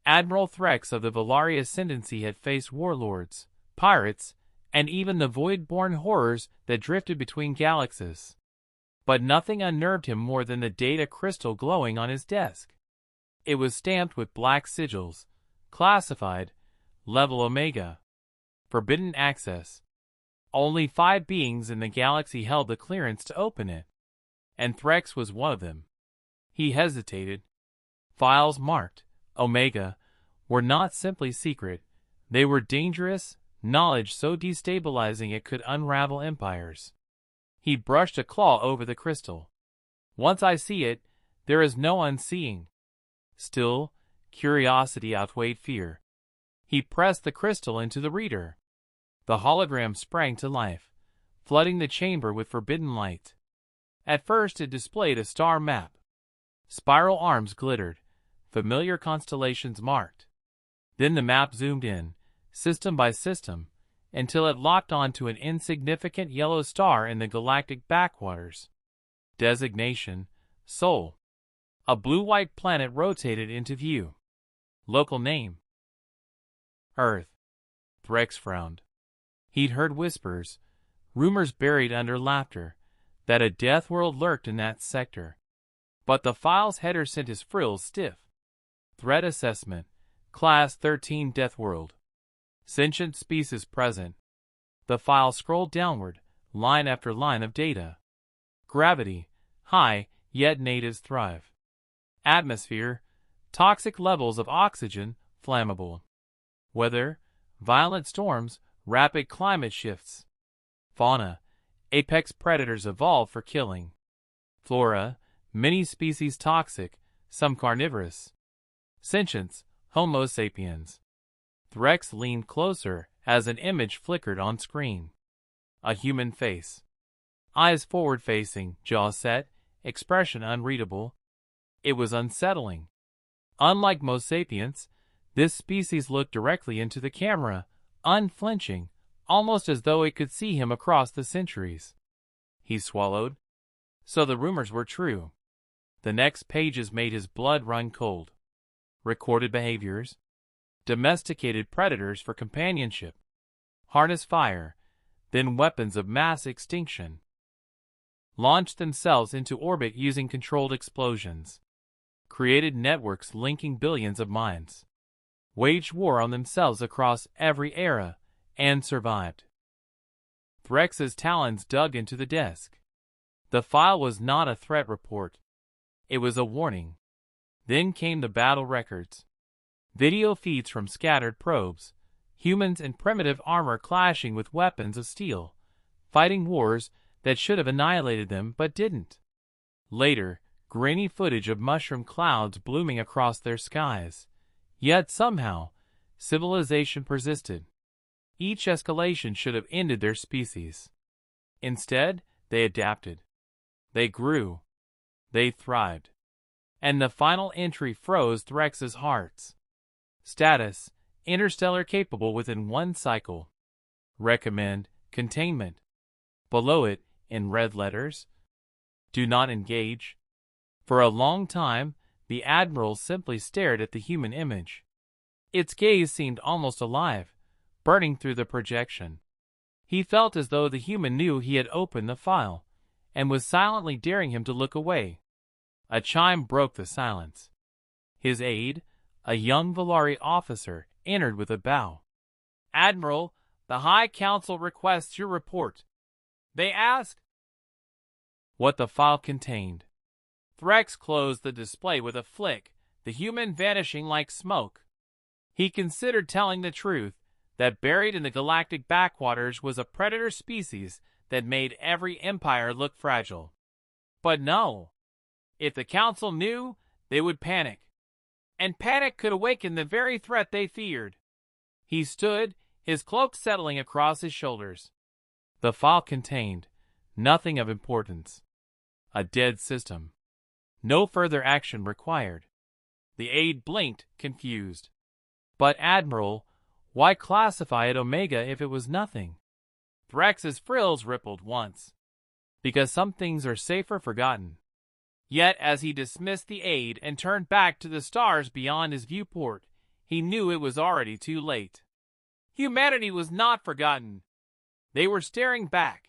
Admiral Threx of the Valari Ascendancy had faced warlords, pirates, and even the void-born horrors that drifted between galaxies. But nothing unnerved him more than the data crystal glowing on his desk. It was stamped with black sigils, classified, Level Omega, Forbidden Access. Only 5 beings in the galaxy held the clearance to open it, and Threx was one of them. He hesitated. Files marked Omega were not simply secret, they were dangerous, knowledge so destabilizing it could unravel empires. He brushed a claw over the crystal. Once I see it, there is no unseeing. Still, curiosity outweighed fear. He pressed the crystal into the reader. The hologram sprang to life, flooding the chamber with forbidden light. At first it displayed a star map. Spiral arms glittered, familiar constellations marked. Then the map zoomed in, system by system, until it locked onto an insignificant yellow star in the galactic backwaters. Designation: Sol. A blue-white planet rotated into view. Local name: Earth. Threx frowned. He'd heard whispers, rumors buried under laughter, that a death world lurked in that sector. But the file's header sent his frills stiff. Threat assessment: Class 13 Death World. Sentient species present. The file scrolled downward, line after line of data. Gravity: high, yet natives thrive. Atmosphere: toxic levels of oxygen, flammable. Weather: violent storms, rapid climate shifts. Fauna: apex predators evolved for killing. Flora: many species toxic, some carnivorous. Sentience: Homo sapiens. Threx leaned closer as an image flickered on screen. A human face. Eyes forward-facing, jaw set, expression unreadable. It was unsettling. Unlike most sapiens, this species looked directly into the camera, unflinching, almost as though it could see him across the centuries. He swallowed. So the rumors were true. The next pages made his blood run cold. Recorded behaviors. Domesticated predators for companionship. Harness fire, then weapons of mass extinction. Launched themselves into orbit using controlled explosions. Created networks linking billions of minds. Waged war on themselves across every era, and survived. Threx's talons dug into the desk. The file was not a threat report. It was a warning. Then came the battle records. Video feeds from scattered probes, humans in primitive armor clashing with weapons of steel, fighting wars that should have annihilated them but didn't. Later, grainy footage of mushroom clouds blooming across their skies. Yet somehow, civilization persisted. Each escalation should have ended their species. Instead, they adapted. They grew. They thrived. And the final entry froze Threx's hearts. Status: interstellar capable within 1 cycle. Recommend: containment. Below it, in red letters: do not engage. For a long time, the Admiral simply stared at the human image. Its gaze seemed almost alive, burning through the projection. He felt as though the human knew he had opened the file, and was silently daring him to look away. A chime broke the silence. His aide, a young Valari officer, entered with a bow. "Admiral, the High Council requests your report. They ask what the file contained." Threx closed the display with a flick, the human vanishing like smoke. He considered telling the truth, that buried in the galactic backwaters was a predator species that made every empire look fragile. But no. If the Council knew, they would panic. And panic could awaken the very threat they feared. He stood, his cloak settling across his shoulders. The file contained nothing of importance. A dead system. No further action required. The aide blinked, confused. But Admiral, why classify it Omega if it was nothing? Threx's frills rippled once. Because some things are safer forgotten. Yet as he dismissed the aide and turned back to the stars beyond his viewport, he knew it was already too late. Humanity was not forgotten. They were staring back,